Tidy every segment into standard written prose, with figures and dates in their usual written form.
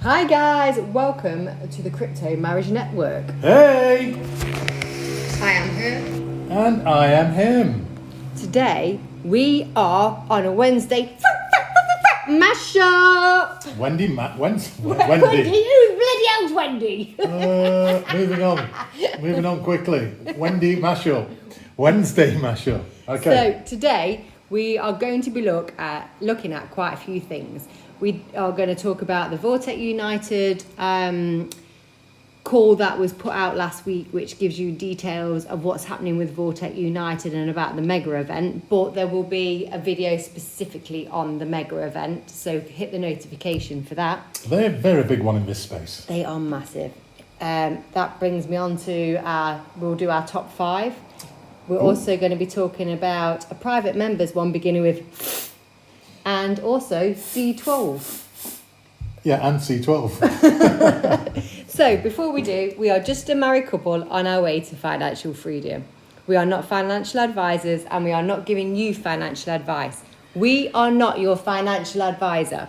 Hi guys, welcome to the Crypto Marriage Network. Hey! I am her. And I am him. Today we are on a Wednesday mashup. Wendy. Wendy, who bloody hell's Wendy? Moving on quickly. Wendy mashup. Wednesday mashup. Okay. So today we are going to be looking at quite a few things. We are going to talk about the Vortic United call that was put out last week, which gives you details of what's happening with Vortic United and about the mega event. But there will be a video specifically on the mega event, so hit the notification for that. They're a very big one in this space. They are massive. That brings me on to we'll do our top 5. We're also going to be talking about a private members one beginning with and also C12. Yeah, and C12. So before we do, we are just a married couple on our way to financial freedom. We are not financial advisors and we are not giving you financial advice. We are not your financial advisor.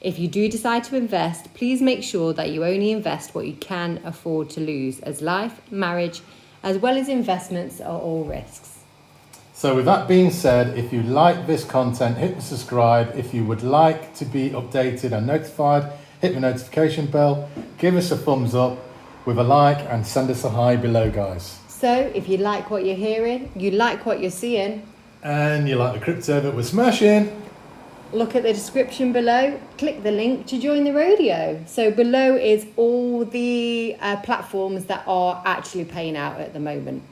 If you do decide to invest, please make sure that you only invest what you can afford to lose, as life, marriage, as well as investments are all risks. So with that being said, if you like this content, hit the subscribe. If you would like to be updated and notified, hit the notification bell, give us a thumbs up with a like and send us a hi below, guys. So if you like what you're hearing, you like what you're seeing, and you like the crypto that we're smashing, look at the description below, click the link to join the rodeo. So below is all the platforms that are actually paying out at the moment.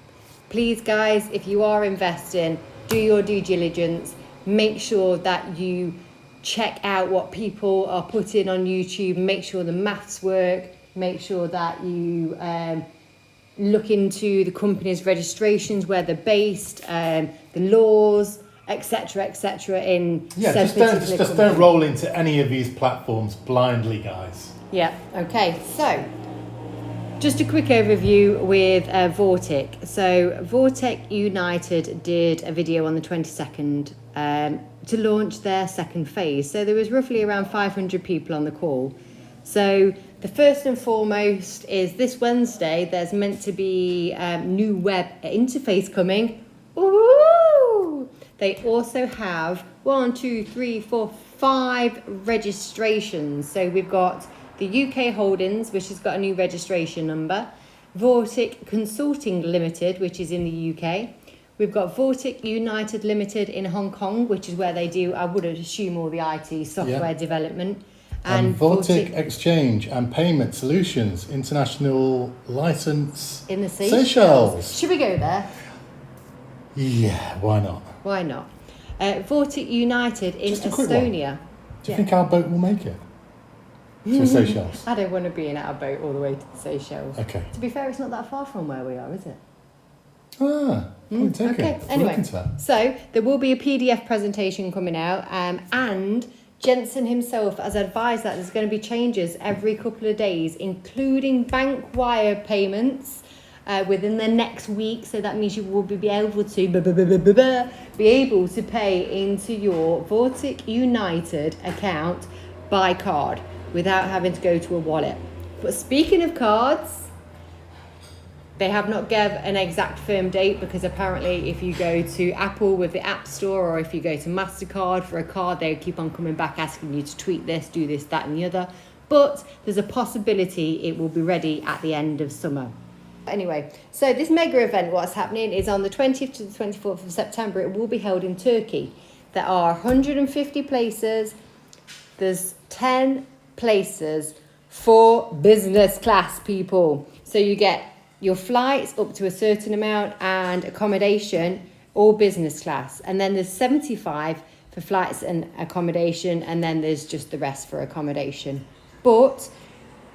Please, guys, if you are investing, do your due diligence. Make sure that you check out what people are putting on YouTube. Make sure the maths work. Make sure that you look into the company's registrations, where they're based, the laws, etc., in just don't roll into any of these platforms blindly, guys. Yeah. Okay. So, just a quick overview with Vortic. So Vortic United did a video on the 22nd to launch their second phase. So there was roughly around 500 people on the call. So the first and foremost is this Wednesday, there's meant to be new web interface coming. Ooh! They also have 5 registrations. So we've got the UK Holdings, which has got a new registration number. Vortic Consulting Limited, which is in the UK. We've got Vortic United Limited in Hong Kong, which is where they do, I would assume, all the IT software development. And Vortic Exchange and Payment Solutions International License in the Seychelles. Should we go there? Yeah, why not? Why not? Vortic United in Estonia. Do you think our boat will make it to Seychelles? I don't want to be in our boat all the way to the Seychelles. Okay. To be fair, it's not that far from where we are, is it? Okay. Anyway, so there will be a PDF presentation coming out, and Jensen himself has advised that there's going to be changes every couple of days, including bank wire payments within the next week. So that means you will be able to pay into your Vortic United account by card without having to go to a wallet. But speaking of cards, they have not given an exact firm date, because apparently if you go to Apple with the App Store, or if you go to MasterCard for a card, they keep on coming back asking you to tweak this, do this, that and the other. But there's a possibility it will be ready at the end of summer. Anyway, so this mega event, what's happening is on the 20th to the 24th of September, it will be held in Turkey. There are 150 places. There's 10 places for business class people. So you get your flights up to a certain amount and accommodation, all business class. And then there's 75 for flights and accommodation, and then there's just the rest for accommodation. But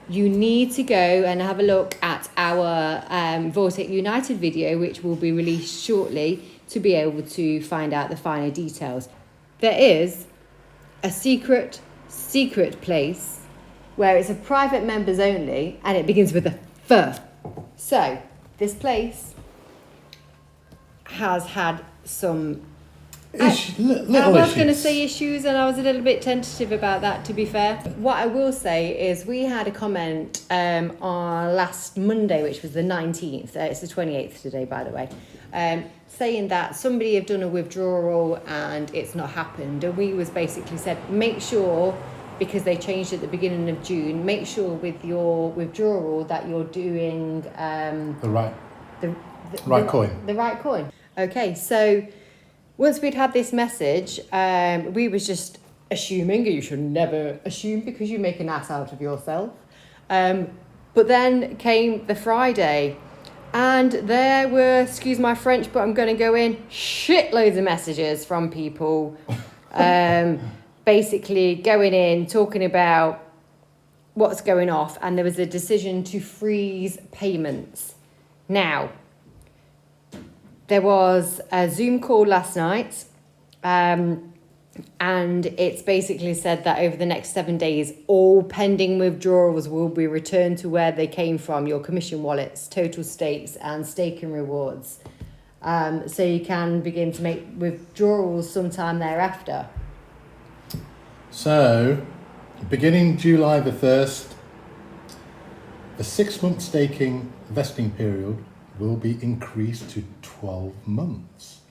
you need to go and have a look at our Vortic United video, which will be released shortly, to be able to find out the finer details. There is a secret place where it's a private members only, and it begins with a F. So this place has had some Little I was issues. going to say issues, and I was a little bit tentative about that, to be fair. What I will say is we had a comment on last Monday, which was the 19th. It's the 28th today, by the way, saying that somebody had done a withdrawal and it's not happened. And we was basically said, make sure, because they changed at the beginning of June, make sure with your withdrawal that you're doing the right coin. The right coin. Okay, so once we'd had this message, we was just assuming, you should never assume because you make an ass out of yourself. But then came the Friday, and there were, excuse my French, but I'm going to go in, shitloads of messages from people basically going in, talking about what's going off, and there was a decision to freeze payments. Now, there was a Zoom call last night, and it's basically said that over the next 7 days, all pending withdrawals will be returned to where they came from, your commission wallets, total stakes, and staking rewards. So you can begin to make withdrawals sometime thereafter. So, beginning July the 1st, the 6-month staking vesting period will be increased to 12 months.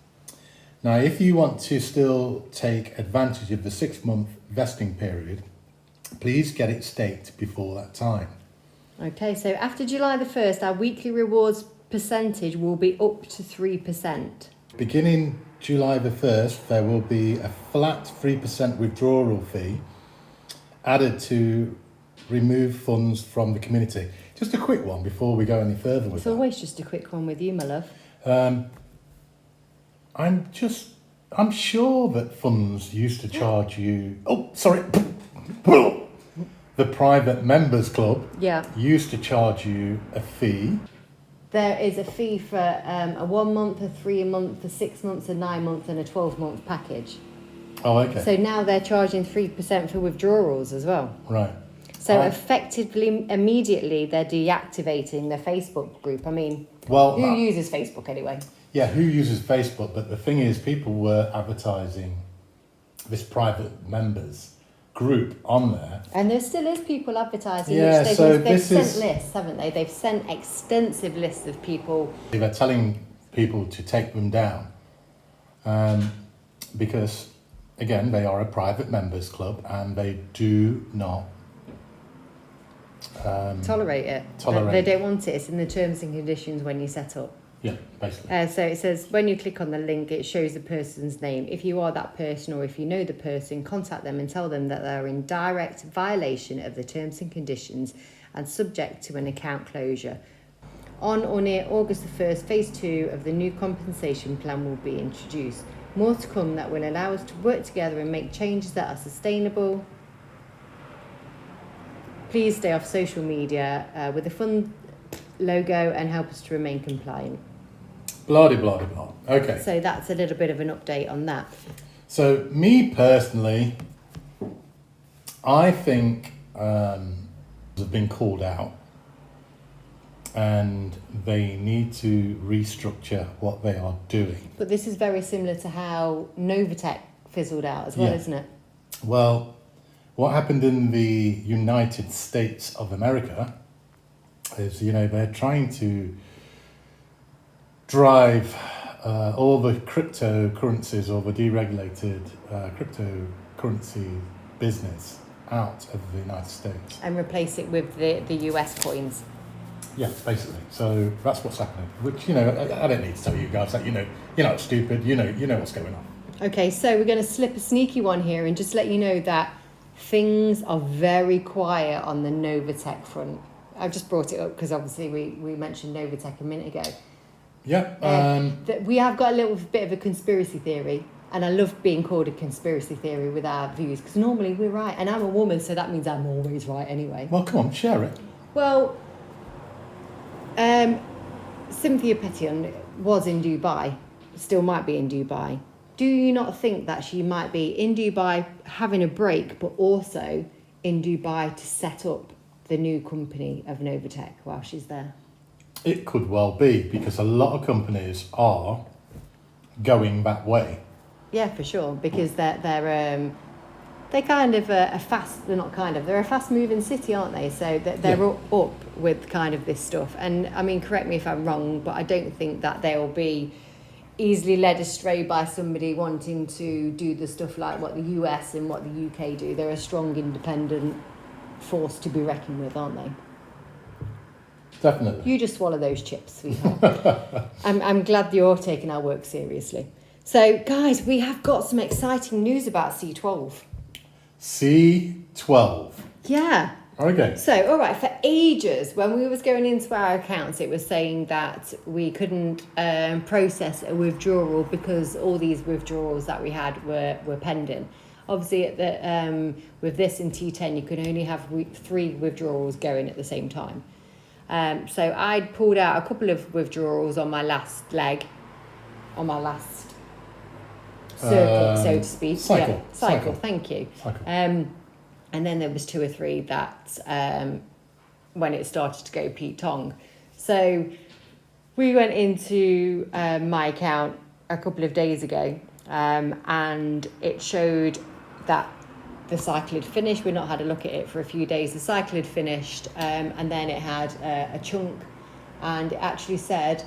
Now, if you want to still take advantage of the 6-month vesting period, please get it staked before that time. Okay, so after July the 1st, our weekly rewards percentage will be up to 3%. Beginning July the 1st, there will be a flat 3% withdrawal fee added to remove funds from the community. Just a quick one before we go any further with It's that. always just a quick one with you, my love. I'm sure that funds used to charge you. Oh, sorry. The private members club used to charge you a fee. There is a fee for a 1 month, a 3 month, a 6 months, a 9 month, and a 12-month package. Oh, okay. So now they're charging 3% for withdrawals as well. Right. So effectively, immediately, they're deactivating their Facebook group. I mean, who uses Facebook anyway? Yeah, who uses Facebook? But the thing is, people were advertising this private members group on there. And there still is people advertising. Yeah, which they've sent lists, haven't they? They've sent extensive lists of people. They're telling people to take them down because, again, they are a private members club and they do not tolerate it. They don't want it. It's in the terms and conditions when you set up. Yeah, basically. So it says, when you click on the link, it shows the person's name. If you are that person or if you know the person, contact them and tell them that they're in direct violation of the terms and conditions and subject to an account closure. On or near August the 1st, phase 2 of the new compensation plan will be introduced. More to come that will allow us to work together and make changes that are sustainable. Please stay off social media with the fund logo and help us to remain compliant. Blah, blah, blah, blah. Okay. So that's a little bit of an update on that. So me personally, I think have been called out and they need to restructure what they are doing. But this is very similar to how Novatech fizzled out as well, isn't it? Well, what happened in the United States of America is, they're trying to drive all the cryptocurrencies or the deregulated cryptocurrency business out of the United States. And replace it with the US coins. Yeah, basically. So that's what's happening. Which, I don't need to tell you guys that, you're not stupid, you know what's going on. Okay, so we're going to slip a sneaky one here and just let you know that things are very quiet on the Novatech front. I've just brought it up because obviously we mentioned Novatech a minute ago. Yeah. We have got a little bit of a conspiracy theory, and I love being called a conspiracy theory with our views because normally we're right, and I'm a woman, so that means I'm always right anyway. Well, come on, share it. Well, Cynthia Petion was in Dubai, still might be in Dubai. Do you not think that she might be in Dubai having a break, but also in Dubai to set up the new company of Novatech while she's there? It could well be, because a lot of companies are going that way. Yeah, for sure, because they're kind of a fast. They're not kind of. They're a fast-moving city, aren't they? So they're up with kind of this stuff. And I mean, correct me if I'm wrong, but I don't think that they'll be easily led astray by somebody wanting to do the stuff like what the US and what the UK do. They're a strong, independent force to be reckoned with, aren't they? Definitely. You just swallow those chips, sweetheart. I'm glad you're taking our work seriously. So, guys, we have got some exciting news about C12. C12. Yeah. Okay. So, all right, for ages, when we was going into our accounts, it was saying that we couldn't process a withdrawal because all these withdrawals that we had were pending. Obviously, with this in T10, you can only have 3 withdrawals going at the same time. So I'd pulled out a couple of withdrawals on my last leg, on my last circuit, so to speak. Cycle. Yeah, cycle. Thank you. Cycle. And then there was 2 or 3 that when it started to go Pete Tong. So we went into my account a couple of days ago, and it showed that the cycle had finished. We'd not had a look at it for a few days. The cycle had finished, and then it had a chunk, and it actually said,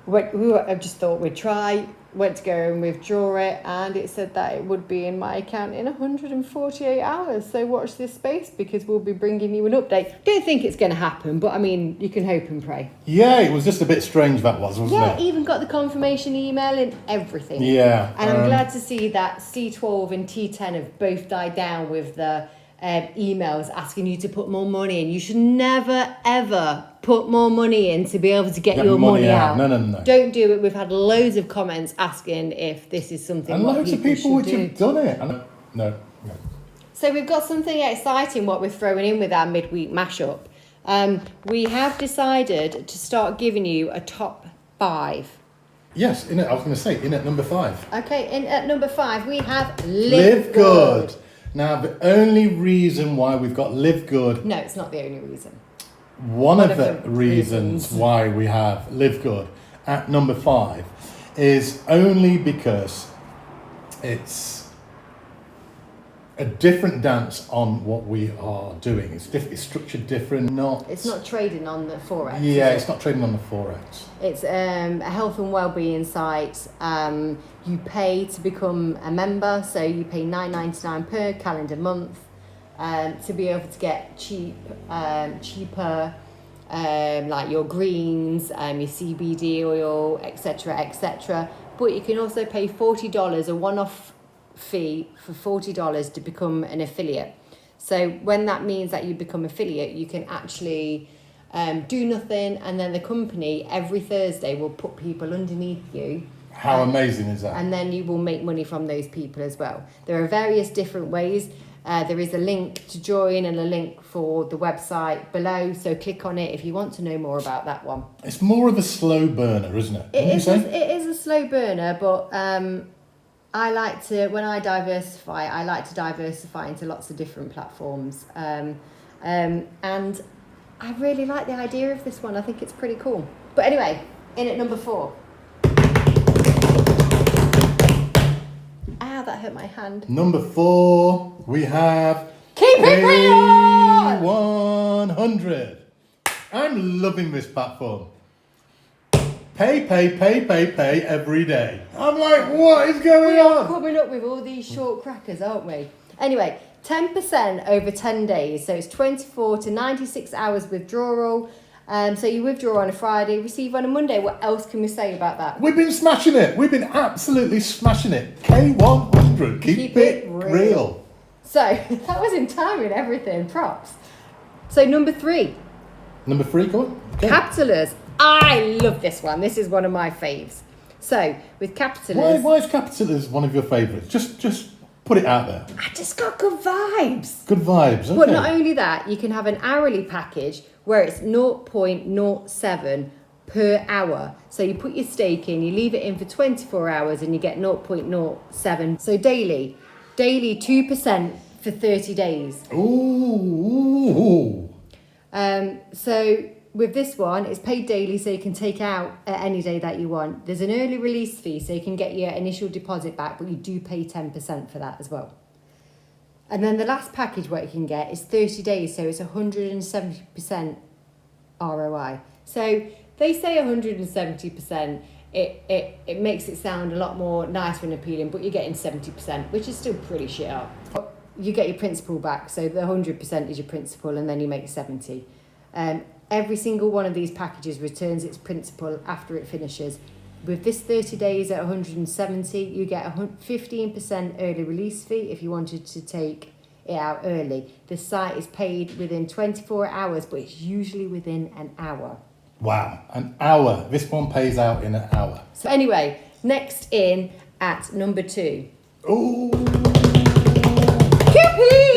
I just thought we'd try, went to go and withdraw it, and it said that it would be in my account in 148 hours. So watch this space, because we'll be bringing you an update. Don't think it's going to happen, but I mean, you can hope and pray. Yeah, it was just a bit strange, that wasn't it? Even got the confirmation email and everything. Yeah. And I'm glad to see that C12 and T10 have both died down with the emails asking you to put more money in. You should never, ever put more money in to be able to get your money out. No. Don't do it. We've had loads of comments asking if this is something And loads of people which have done it. No. So we've got something exciting what we're throwing in with our midweek mashup. We have decided to start giving you a top 5. Yes, I was going to say, in at number 5. Okay, at number 5 we have Live Good. Now, the only reason why we've got Live Good... No, it's not the only reason. One of the reasons why we have Live Good at number 5 is only because it's a different dance on what we are doing. It's structured different, It's not trading on the Forex. Yeah, it's not trading on the Forex. It's a health and wellbeing site. You pay to become a member, so you pay $9.99 per calendar month to be able to get cheaper, like your greens, your CBD oil, etc. But you can also pay $40, a one-off fee for $40 to become an affiliate. So when that means that you become affiliate, you can actually do nothing, and then the company every Thursday will put people underneath you. How amazing is that? And then you will make money from those people as well. There are various different ways. There is a link to join and a link for the website below, so click on it if you want to know more about that one. It's more of a slow burner, isn't it? It is a slow burner, but I like to, when I diversify, I like to diversify into lots of different platforms. And I really like the idea of this one. I think it's pretty cool. But anyway, in at number 4. Ow, that hurt my hand. Number 4, we have... Keep it real! 100. I'm loving this platform. Pay every day. I'm like, what is going We are on? coming up with all these short crackers, aren't we? Anyway, 10% over 10 days. So it's 24 to 96 hours withdrawal. So you withdraw on a Friday, receive on a Monday. What else can we say about that? We've been smashing it. We've been absolutely smashing it. K100. Keep it real. So that was in time and everything. Props. So number 3. Number 3, go on. Okay. Capitalist. I love this one. This is one of my faves. So with Capitalist, Why is Capitalist one of your favourites? Just put it out there. I just got good vibes. Good vibes. Okay. But not only that, you can have an hourly package where it's 0.07 per hour. So you put your stake in, you leave it in for 24 hours and you get 0.07. So daily 2% for 30 days. Ooh. So with this one, it's paid daily, so you can take out at any day that you want. There's an early release fee, so you can get your initial deposit back, but you do pay 10% for that as well. And then the last package what you can get is 30 days, so it's 170% ROI. So they say 170%, it makes it sound a lot more nicer and appealing, but you're getting 70%, which is still pretty shit up. You get your principal back, so the 100% is your principal, and then you make 70. Every single one of these packages returns its principal after it finishes. With this 30 days at 170, you get a 15% early release fee if you wanted to take it out early. The site is paid within 24 hours, but it's usually within an hour. Wow, an hour. This one pays out in an hour. So anyway, next in at number 2. Oh, QP!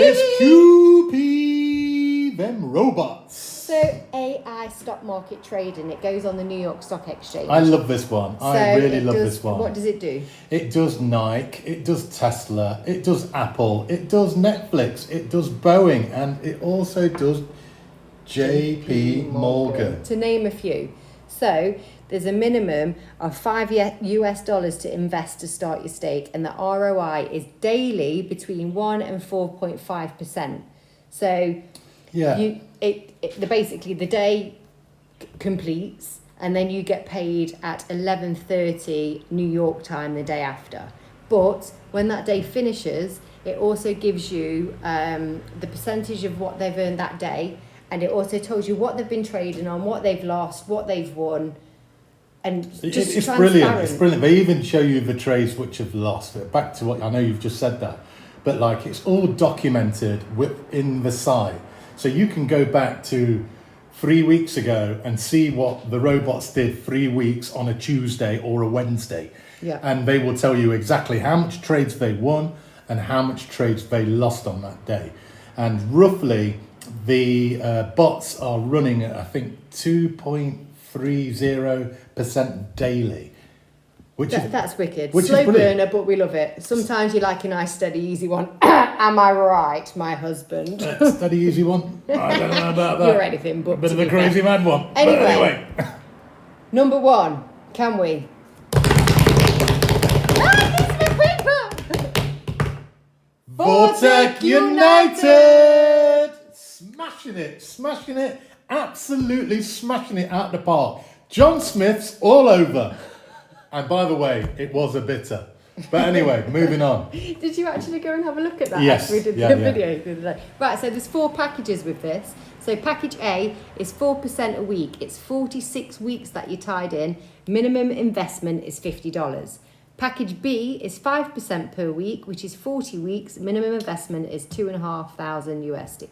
it's QP, them robots. So AI stock market trading, it goes on the New York Stock Exchange. I love this one. I really love this one. What does it do? It does Nike, it does Tesla, it does Apple, it does Netflix, it does Boeing, and it also does JP Morgan. To name a few. So there's a minimum of $5 to invest to start your stake, and the ROI is daily between 1 and 4.5%. So yeah, basically the day completes, and then you get paid at 11:30 New York time the day after. But when that day finishes, it also gives you the percentage of what they've earned that day, and it also tells you what they've been trading on, what they've lost, what they've won, and just it's transparent. brilliant. It's brilliant. They even show you the trades which have lost. Back to what I know you've just said that, but like it's all documented within the site. So you can go back to 3 weeks ago and see what the robots did 3 weeks on a Tuesday or a Wednesday. Yeah. And they will tell you exactly how much trades they won and how much trades they lost on that day. And roughly the bots are running at, I think, 2.30% daily. That's wicked. Which Slow is brilliant. burner, but we love it. Sometimes you like a nice, steady, easy one. Am I right, my husband? Steady, easy one. I don't know about that. You're anything but. A bit of a crazy mad one. Anyway. Number 1. Can we? Vortic United! Smashing it, absolutely smashing it out the park. John Smith's all over. And by the way, it was a bitter. But anyway, moving on. Did you actually go and have a look at that? Yes. After we did the video the other day? Right, so there's 4 packages with this. So package A is 4% a week. It's 46 weeks that you're tied in. Minimum investment is $50. Package B is 5% per week, which is 40 weeks. Minimum investment is $2,500 USD.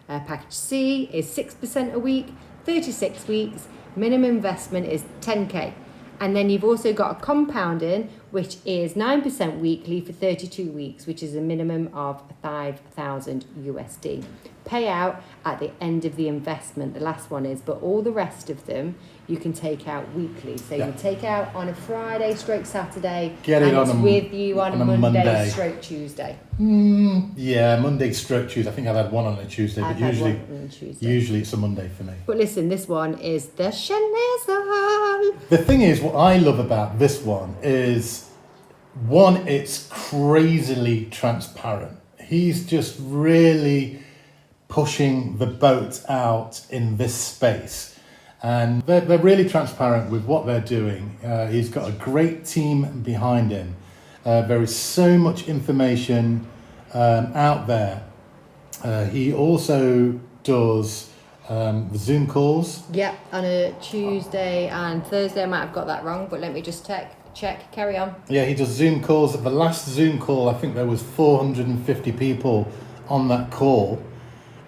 Package C is 6% a week, 36 weeks. Minimum investment is $10K. And then you've also got a compounding, which is 9% weekly for 32 weeks, which is a minimum of $5,000 USD. Payout at the end of the investment, the last one is, but all the rest of them you can take out weekly. So you take out on a Friday stroke Saturday, Get it and on it's a, with you on a Monday stroke Tuesday. Yeah, Monday stroke Tuesday. I think I've had one on a Tuesday, but usually it's a Monday for me. But listen, this one is the Shanizzle. The thing is, what I love about this one is, one, it's crazily transparent. He's just really pushing the boat out in this space. And they're really transparent with what they're doing. He's got a great team behind him. There is so much information out there. He also does the Zoom calls. Yep, on a Tuesday and Thursday. I might have got that wrong, but let me just check. Carry on. Yeah, he does Zoom calls. At the last Zoom call, I think there was 450 people on that call.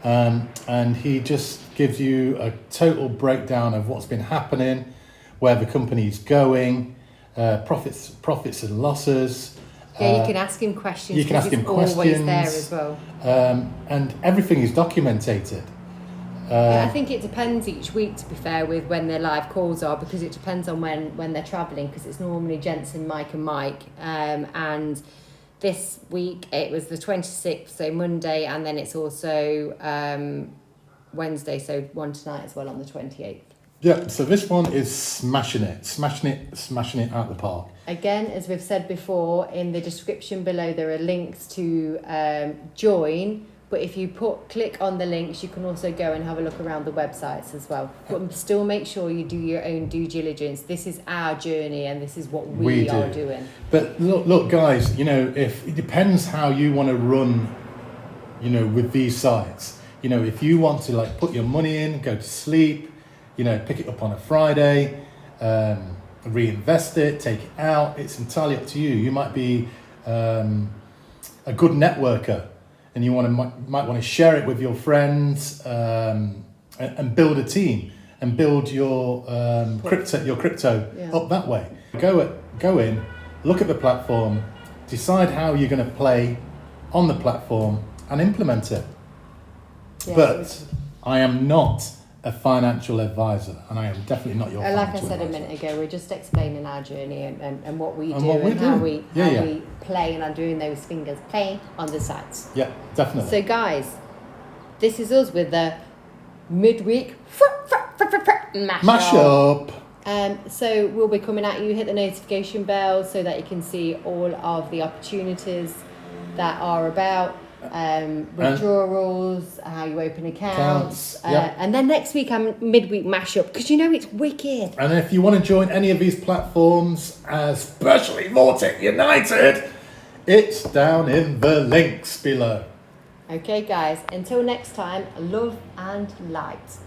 And he just gives you a total breakdown of what's been happening, where the company's going, profits and losses. Yeah, you can ask him questions. You can ask him questions. Always there as well. And everything is documented. Yeah, I think it depends each week, to be fair, with when their live calls are, because it depends on when they're travelling, because it's normally Jensen, Mike and Mike. And this week it was the 26th, so Monday, and then it's also Wednesday, so one tonight as well on the 28th. Yeah, so this one is smashing it out the park. Again, as we've said before, in the description below there are links to join. But if you click on the links, you can also go and have a look around the websites as well. But still make sure you do your own due diligence. This is our journey and this is what we are doing. But look, guys, if it depends how you want to run, with these sites. If you want to put your money in, go to sleep, pick it up on a Friday, reinvest it, take it out, it's entirely up to you. You might be a good networker. And you might want to share it with your friends and build a team and build your crypto up that way. Go in, look at the platform, decide how you're going to play on the platform and implement it. Yeah, but I am not a financial advisor, and I am definitely not your financial advisor. Like I said a minute ago, we're just explaining our journey and what we do and how we play and are doing those fingers play on the sites. Yeah, definitely. So guys, this is us with the midweek mash up. So we'll be coming at you. Hit the notification bell so that you can see all of the opportunities that are about. Withdrawals, how you open accounts, and then next week I'm midweek mashup because it's wicked. And if you want to join any of these platforms, especially Vortic United, it's down in the links below. Okay guys, until next time, love and light.